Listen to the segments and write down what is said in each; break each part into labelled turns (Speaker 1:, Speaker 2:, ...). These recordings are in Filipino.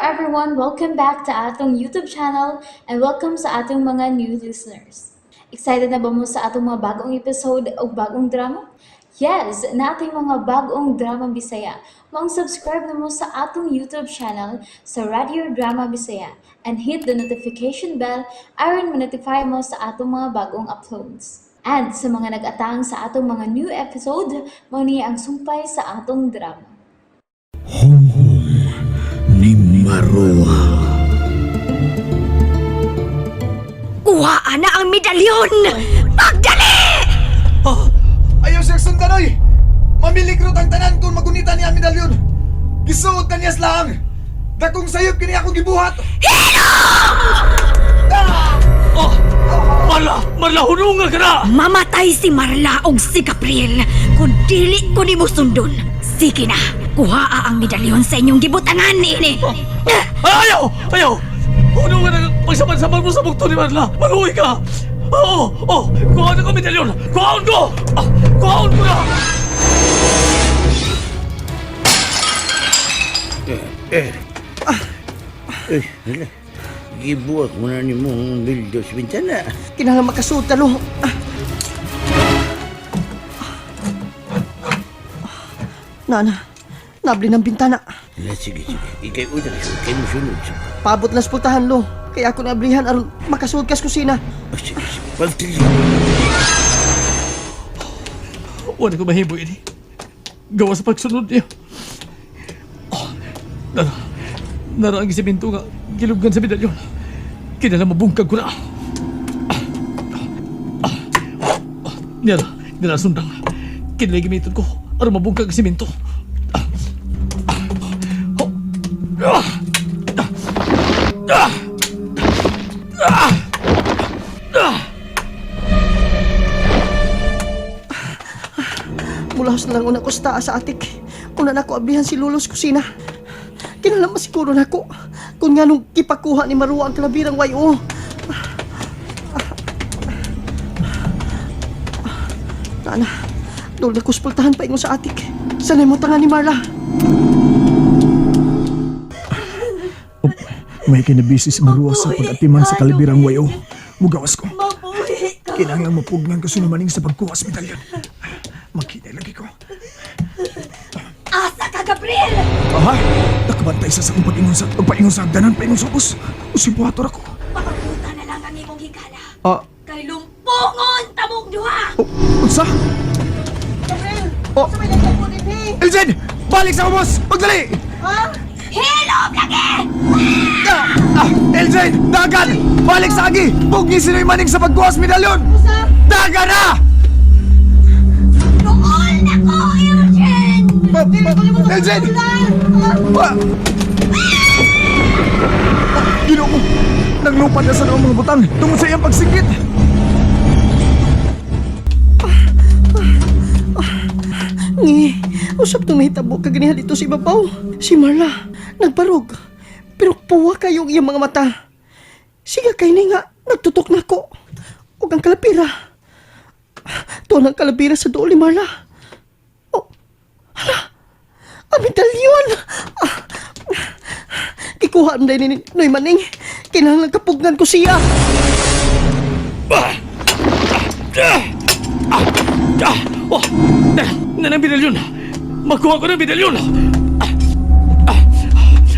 Speaker 1: everyone! Welcome back to atong YouTube channel and welcome sa atong mga new listeners. Excited na ba mo sa atong mga bagong episode o bagong drama? Yes, na ating mga bagong drama Bisaya. Mag-subscribe na mo sa atong YouTube channel sa Radio Drama Bisaya and hit the notification bell aron ma-notify mo sa atong mga bagong uploads. And sa mga nag-atang sa atong mga new episode, mo niya ang sumpay sa atong drama.
Speaker 2: Ni Maruha.
Speaker 3: Kuhaan na ang medalyon! Magdali!
Speaker 4: Oh, ayaw siya sundan oy! Mamilikot ang tanan kung magunita niya ang medalyon! Gisuot na niyas lang! Dakong sayop kini ako gibuhat!
Speaker 5: Oh! Marla, hunungan ka na!
Speaker 3: Mamatay si Marla og si Gabriel kung dili ko ni mo sundon. Sige na, kuhaa ang medalyon sa inyong gibutangan ini.
Speaker 5: Ayaw! Hunungan na pagsaman-saman mo sa bukto ni Marla! Maluwi ka! Oo! Kuhaan na ko medalyon! Kuhaan ko! Kuhaan ko na!
Speaker 2: Hala. Gibuak mo na ni mong bildo sa bintana.
Speaker 6: Kinahanglan makasuot ka, no? Nabli ng bintana.
Speaker 2: Hala, sige. Ikay mo dali. Ikay mo sunod.
Speaker 6: Paabot na sa pultahan, no? Kaya ako nablihan aron makasuot ka sa kusina.
Speaker 2: Sige. Pagtili.
Speaker 5: Wala ko mahibo ini. Gawa sa pagsunod niya. Nara ang gisiminto nga gilugan sa medalyon. Kinala mabungkag ko na. Nara sundang. Kinala gimiton ko. Aron mabungkag ang siminto.
Speaker 6: Mulahos na lang una ko sa taas sa atik. Una na ko ablihan si Lulos kusina. Kinahanglan masiguro na ko kung nga nung kipakuha ni Marua ang kalabirang wayo. Nana, doon na ko sa pultahan pa ingon sa atik. Sanay mo tanga ni Marla.
Speaker 7: May kinabisi si Marua sa pag-atiman sa kalibirang wayo. Mugawas ko. Kinahanglan mapugnan ko sinumaning sa pagkuha sa medalyon. Magkinay lagi ko.
Speaker 3: Asa ka, Gabriel!
Speaker 7: Aha! Nakabantay sa akong pag-ingon sa agdanan, paingon sa ubos. Usibuhator ako.
Speaker 3: Makapunta na lang ang imong higala. Kay lumpungon tamong duha!
Speaker 7: Unsa?
Speaker 6: Sa may nagtapo ni Pi!
Speaker 7: Eljen! Balik sa ubos! Pagdali!
Speaker 3: Hilom lagi!
Speaker 7: Eljen! Dagan! Balik sa agi! Pugni sino'y maning sa pagkuha sa medalyon! Dagan na!
Speaker 3: Nool na ko, Eugene!
Speaker 7: Eljen! Ginoo mo! Naglupad na sa mga butang tungkol sa iyang pagsingkit!
Speaker 6: Usap itong nahitabo kaganihan dito si Babaw. Si Marla, nagbarog. Pero puwa kayong iyang mga mata. Siga kay ni nga, nagtutok na ko. Huwag ang kalapira. Tuwan ang kalapira sa dool ni Marla. Oh, hala, ang medalyon. Ikuha na ni Noy Maning. Kinahanglan kapugnan ko siya.
Speaker 5: Nanang medalyon! Makuha ko ng medalyon!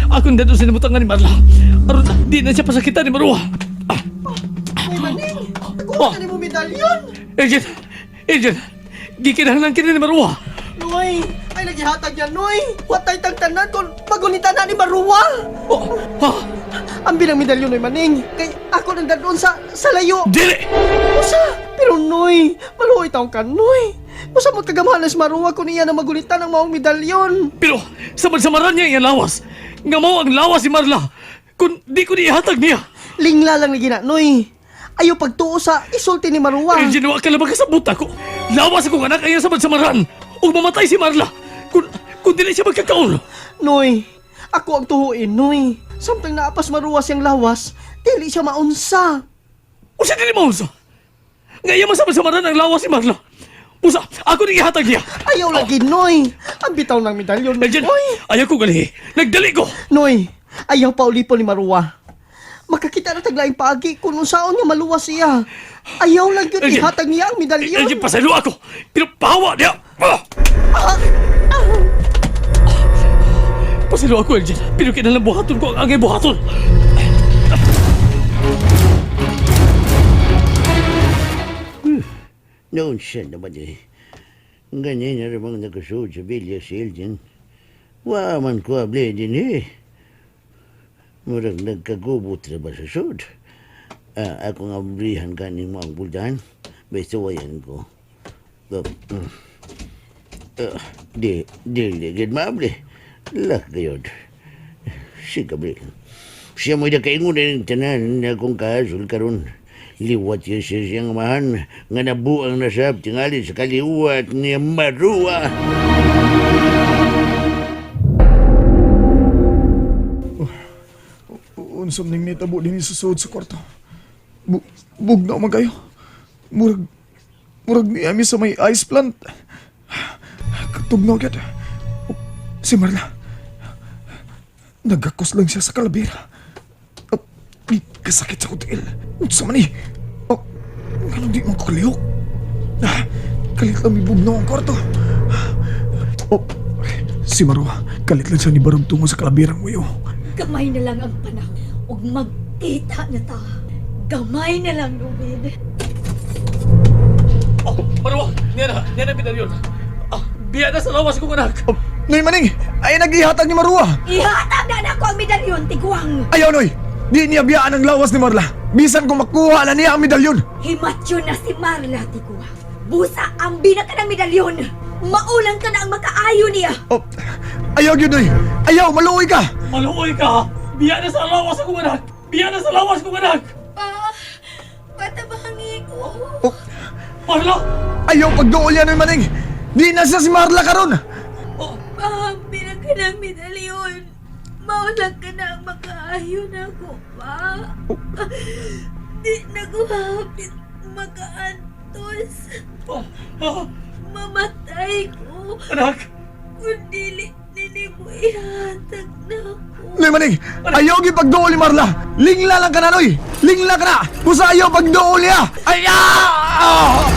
Speaker 5: Ako na doon sinamutangan ni Marla. Aron di na siya pasakitan ni Marua.
Speaker 6: Noy Maning, nakuha ka ni mo medalyon.
Speaker 5: Agent, gikinahanglan kita ni Marua.
Speaker 6: Noy, ay naghihatag yan, Noy. Watay tagtanan kung pagunitan na ni Marua. Ang bilang medalyon, Noy Maning. Kay ako nang doon sa layo.
Speaker 5: Dili!
Speaker 6: Usa! Pero Noy, maluoy taong ka, Noy. Usa magkagamahan si Marua kung iya na magulitan ang maong medalyon.
Speaker 5: Pero samad-samaran niya iyang lawas. Nga mo ang lawas si Marla. Kung di ko niihatag niya.
Speaker 6: Lingla lang ni gina, Noy. Ayaw pagtuo sa isulti ni Marua.
Speaker 5: Agent, wa ka lang kasabot ako. Lawas akong anak ay samad-samaran. O mamatay si Marla. Kung dili siya magkakaon.
Speaker 6: Noy, ako ang tuhuin, Noy. Samtang naapas Marua siyang lawas, dili siya maunsa.
Speaker 5: O siya dili maunsa. Ngayon masamad-samaran ang lawas si Marla. Usa, ako nang ihatag niya.
Speaker 6: Ayaw lagi, Noy. Ang bitaw ng medalyon,
Speaker 5: Agent,
Speaker 6: Noy.
Speaker 5: ayaw ko gali. Nagdali ko.
Speaker 6: Noy, Ayaw pa ulipon ni Marua. Makakita na taglaing pagi kung unsaon nga maluwas siya. Ayaw lang yun
Speaker 5: Elgin!
Speaker 6: ihatag niya ang medalyon.
Speaker 5: Elgin, pasaylo ako! Pero pahawa niya! Pasaylo ako, Elgin. Pero kinalang buhaton ko ang angay buhaton.
Speaker 2: Noon siya naman eh. Ganyan na namang nagasuod sa bilya si Elgin. Waman ko able din eh. Murag nagkagubot na ba sa sud? Ako nga brihan kaning mga buldan. Besto wayan ko. Di mable. Lak gayod. Si Gabriel. Siya mo'y nakaingon na ng tanan na kung kasul karon. Liwat yun siya siyang mahan nga nabuang nasab tingali sa kaliwat ni Marua.
Speaker 7: Unsam ning nitabo din sa suod sa kwarto. Bugnaw man kayo. Murag ni ami sa may ice plant. Katugnaw gyud. Si Marla. Nagakos lang siya sa kalabira. Kasakit sa kutil. Unsa man ni? Ganun di man ko kalihok. Kalit lang may bugnaw ang kwarto. Si Marwa, kalit lang siya ni Barog tungo sa kalabirang wayo.
Speaker 3: Gamay na lang ang panahon. Ug magkita na ta. Gamay na lang, David.
Speaker 5: Oh, Marwa! Niyan na medalyon. Biya na sa lawas kong anak.
Speaker 7: Noy Maning, ay naghihatag ni Marwa.
Speaker 3: Ihatag na ako ang medalyon, Tiguang.
Speaker 7: Ayaw, Noy. Di niya biyaan ang lawas ni Marla. Bisan kung makuha na niya ang medalyon.
Speaker 3: Himatyo na si Marla, Tiguang. Busa ang binaka ng medalyon. Maulang ka na ang makaayo niya.
Speaker 7: Ayaw yun, Noy. Ayaw, maluoy ka.
Speaker 5: Maluoy ka! Biya na sa lawas akong anak! Biya na sa lawas kong anak!
Speaker 3: Patabangi ko.
Speaker 5: Marla!
Speaker 7: Ayaw pagdool yan, Noy Maning. Di na siya si Marla karon.
Speaker 3: Binaka ng medalyon. Maulang ka na ang makaayo na ako, pa. Di na ko hapit makaantos. Mamatay ko.
Speaker 5: Anak!
Speaker 3: Kung dili mo ihatag na ako.
Speaker 7: Noy Maning, ayaw gipagdool ni Marla. Lingla lang ka na, Noy. Lingla ka na. Busa ayaw pagdool niya. Ayaw!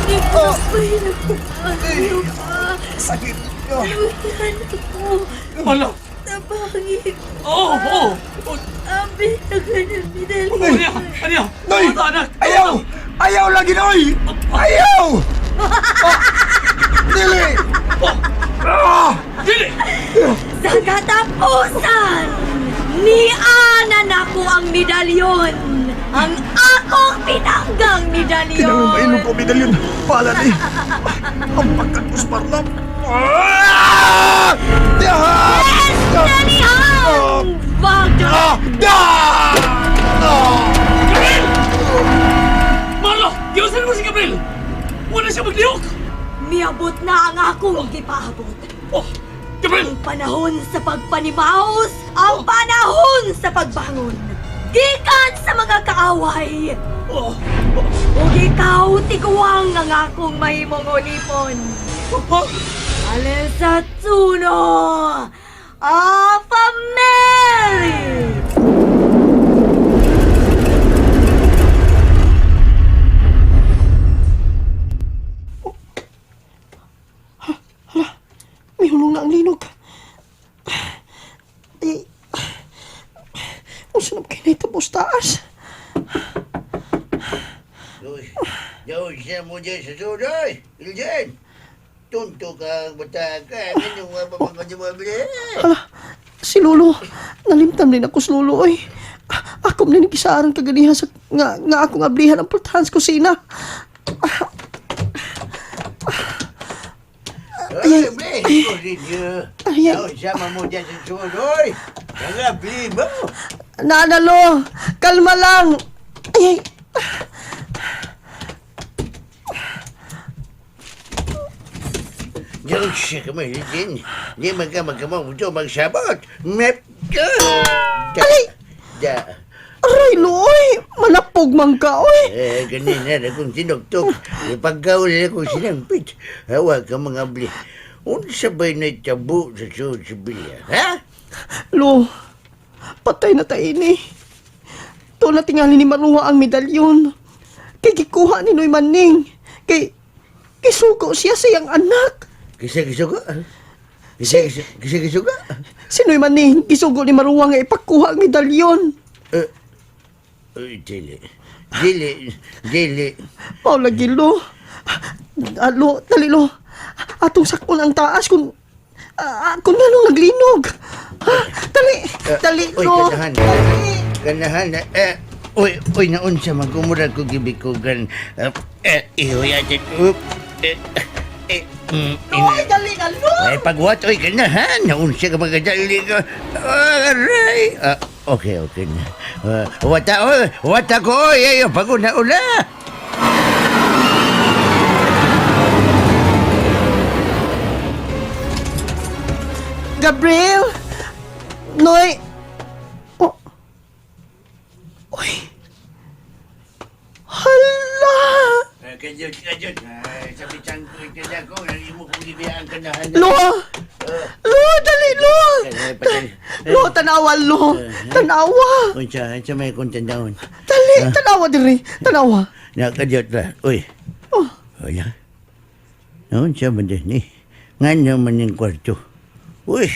Speaker 3: Di ko na pwede ko maayo pa.
Speaker 7: Sakit.
Speaker 3: Luhan ako.
Speaker 5: Marla!
Speaker 3: Tabangin ko.
Speaker 5: Oo!
Speaker 3: Ang binaka ng medalyon.
Speaker 5: Anya!
Speaker 7: Noy!
Speaker 5: Anak!
Speaker 7: Ayaw! Ayaw lagi, Noy! Ayaw! Dili!
Speaker 5: Dili!
Speaker 3: Sa katapusan, nianan ako ang medalyon. Ang akong pinanggang medalyon.
Speaker 7: Kinamang mailog ko medalyon. Pala ni. Ang pagkakus Marla.
Speaker 3: Nanihang! Bagdad!
Speaker 5: Marla! Giwasan mo si Gabriel! Wala siya maglihok!
Speaker 3: Miabot na ang akong gipaabot.
Speaker 5: Gabriel!
Speaker 3: Ang panahon sa pagpanimaos, ang panahon sa pagbangon. Gikan sa mga kaaway.
Speaker 5: Oh!
Speaker 3: Ug ikaw, Tiguang, ang akong mahimong ulipon. Alin sa tuno, a family!
Speaker 6: May hulong na ang linog. Unsa na kayo naitapos taas?
Speaker 2: Yo, siya mo dyan sa sudoy. Elgin! Tunto ka, bata ka. Ganyan nga pa mga jumabili.
Speaker 6: Si Lolo, nalimtam din ako si Lolo, oy. Ako na nagisaarang kaganihan sa nga akong ablihan ang pultahan sa kusina.
Speaker 2: Ay, bre, ito rin niya.
Speaker 6: Ay.
Speaker 2: Yo, sama mo dyan sa sudoy. Nagabi mo.
Speaker 6: Nanalo, kalma lang. Ay.
Speaker 2: Yo, siya ka may Elgin. Di magkamang ito magsabot. Mep ka. Da.
Speaker 6: Aray, Loy, malapog man ka, oy.
Speaker 2: Ganina na kung sinuktok. Ipagkauli na kung sinampit. Hawa ka mga bli. Unsa ba'y naitabo sa suod sa bilya, ha?
Speaker 6: Lo, patay na tayo ini. To na tingali ni Maruwa ang medalyon. Kay gikuha ni Noy Maning. Kay suko siya sa iyang anak.
Speaker 2: Kisa-kisuga? Kisa-kisuga?
Speaker 6: Si Noy Maning, gisugo ni Maruwa nga ipakuha ang medalyon.
Speaker 2: Uy, dili.
Speaker 6: Mao lagi lo. Lo, dali lo. Atong sakon ang taas kung nga naglinog. Dali
Speaker 2: Uy,
Speaker 6: lo.
Speaker 2: Ganahan. Uy, naon siya magumurag ko gibikugan. Iho yatin.
Speaker 6: Ay, dali na lo.
Speaker 2: Ay, pagwat, uy, ganahan. Naon siya ka magadali ka. Aray. Okay na. Wata ko, oy, ayo, pagod na ula.
Speaker 6: Gabriel! Noy! Oh. Uy! Hala!
Speaker 2: Kajot. Sabi siyang kaya ko, nari mo kong gibiyaan ganahan.
Speaker 6: Lo! Lo, dali, lo! Lo, tanawa, lo! Tanawa!
Speaker 2: Unsa may kontandahon.
Speaker 6: Dali, tanawa diri. Tanawa.
Speaker 2: Nakajot ba? Uy.
Speaker 6: Oh.
Speaker 2: Wala. Naon siya man din ni. Nga naman yung kwarto. Uy.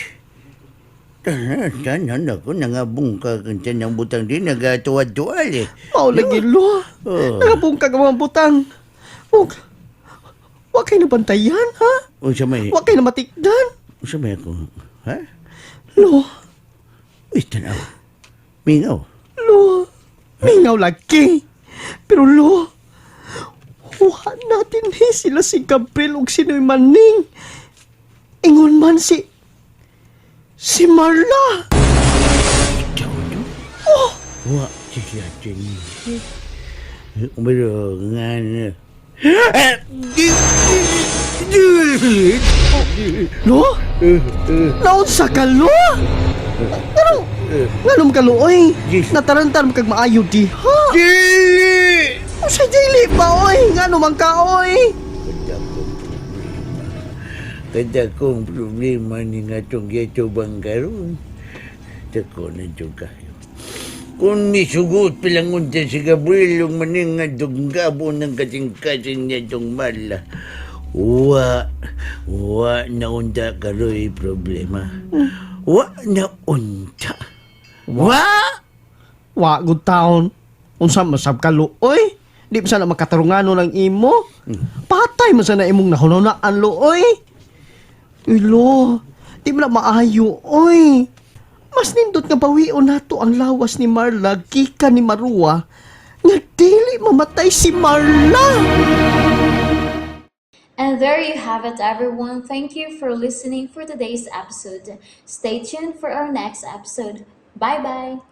Speaker 2: Tanan ako nangabong ka kanta ng butang din. Nagatuwad-tuwal eh.
Speaker 6: Mao lagi, lo.
Speaker 2: Oh.
Speaker 6: Nagabungkag ang mga butang. Huwag kayo nabantayan, ha?
Speaker 2: Unsa may...
Speaker 6: Huwag kayo na matikdan.
Speaker 2: Unsa may ako... Ha?
Speaker 6: Lo,
Speaker 2: Uy, tanaw. Mingaw.
Speaker 6: lo. Mingaw lagi. Pero lo, huwag natin sila si Gabriel o si Noy Maning. Ingon man si Marla. Oh,
Speaker 2: Wa, siya din. Pero nga na...
Speaker 6: lo? Naunsa ka, lo? Nganom ka, lo, oy? Natarantan mo kag maayo di, ha?
Speaker 2: Dili!
Speaker 6: O sa dili ba, oy? Nganom ang ka, oy?
Speaker 2: Kada kong problema ni nga itong yatubang karoon. Tako na itong kayo. Kung misugot pilangon siya si Gabriel yung maning nga dunggabo ng kasing-kasing niya itong mala. Wa na unta karoy problema. Wa na unta. Wa!
Speaker 6: Wa, good taon. Unsa masab ka, lo, oy? Di ba sana makatarungano ng imo? Patay mo sana imong nahununaan, lo, oy? Uy, lo, di ba na maayo, oy? Mas nindot nga bawion nato ang lawas ni Marla gikan ni Maruwa nga dili mamatay si Marla.
Speaker 1: And there you have it, everyone. Thank you for listening for today's episode. Stay tuned for our next episode. Bye bye.